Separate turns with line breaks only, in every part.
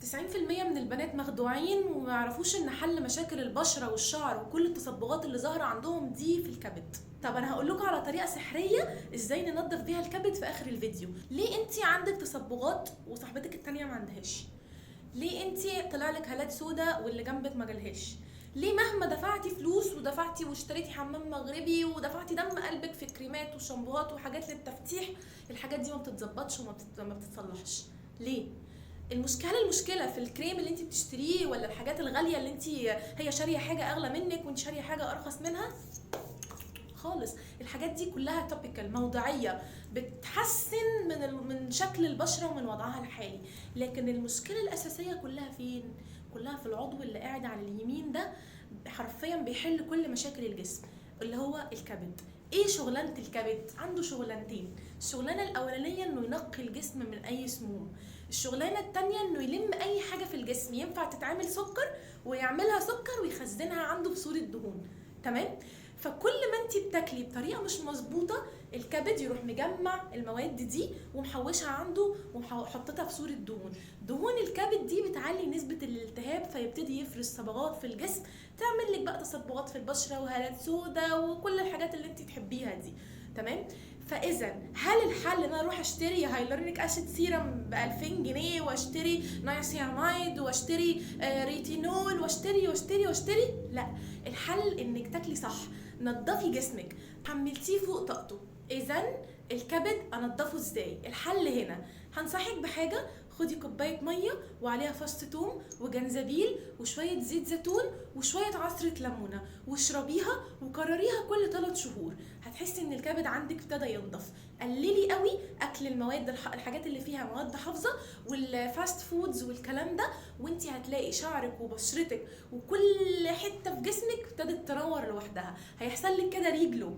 90% من البنات مخدوعين وما يعرفوش ان حل مشاكل البشره والشعر وكل التصبغات اللي ظاهره عندهم دي في الكبد. طب انا هقول لكم على طريقه سحريه ازاي ننظف بيها الكبد في اخر الفيديو. ليه انت عندك تصبغات وصاحبتك التانية ما عندهاش؟ ليه انت طلع لك هالات سودا واللي جنبك ما جالهاش؟ ليه مهما دفعتي فلوس ودفعتي واشتريتي حمام مغربي ودفعتي دم قلبك في كريمات وشامبوهات وحاجات للتفتيح، الحاجات دي ما بتتظبطش وما بتتصلحش؟ ليه؟ المشكله في الكريم اللي انت بتشتريه ولا الحاجات الغاليه اللي انت هي شاريه حاجه اغلى منك وانت شاريه حاجه ارخص منها؟ خالص. الحاجات دي كلها توبيكال موضعيه بتحسن من شكل البشره ومن وضعها الحالي، لكن المشكله الاساسيه كلها فين؟ كلها في العضو اللي قاعد على اليمين ده، حرفيا بيحل كل مشاكل الجسم، اللي هو الكبد. ايه شغلانه الكبد؟ عنده شغلانتين. الشغلانه الاولانيه انه ينقي الجسم من اي سموم، الشغلانه التانية انه يلم اي حاجه في الجسم ينفع تتعمل سكر ويعملها سكر ويخزنها عنده في صوره دهون. تمام؟ فكل ما انت بتاكلي بطريقه مش مظبوطه، الكبد يروح مجمع المواد دي ومحوشها عنده وحطتها في صوره دهون. دهون الكبد دي بتعلي نسبه الالتهاب فيبتدي يفرز صبغات في الجسم، تعمل لك بقى تصبغات في البشره وهالات سودا وكل الحاجات اللي انت تحبيها دي. تمام؟ فاذا هل الحل ان انا اروح اشتري هايلورونيك اسيد سيرم ب 2000 جنيه واشتري نياسياميد واشتري ريتينول واشتري؟ لا، الحل انك تاكلي صح، نضفي جسمك، حملتيه فوق طاقته. اذا الكبد انضفه ازاي؟ الحل هنا هنصحك بحاجه، خدي كوبايه ميه وعليها فص ثوم وجنزبيل وشويه زيت زيتون وشويه عصره ليمونه واشربيها وكرريها كل 3 شهور، هتحسي ان الكبد عندك ابتدى ينضف. قللي قوي اكل المواد الحاجات اللي فيها مواد حافظه والفاست فودز والكلام ده، وانتي هتلاقي شعرك وبشرتك وكل حته في جسمك ابتدت تنور لوحدها، هيحصل لك كده ريجلو.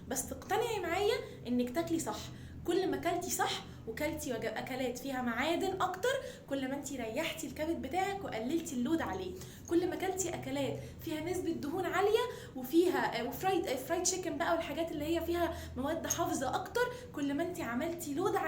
بس تقتنعي معايا انك تاكلي صح. كل ما كلتي صح وكلتي اكلات فيها معادن اكتر، كل ما انتي ريحتي الكبد بتاعك وقللتي اللود عليه. كل ما كلتي اكلات فيها نسبه دهون عاليه وفيها وفرايد تشيكن بقى والحاجات اللي هي فيها مواد حافظه اكتر، كل ما انتي عملتي لود عليه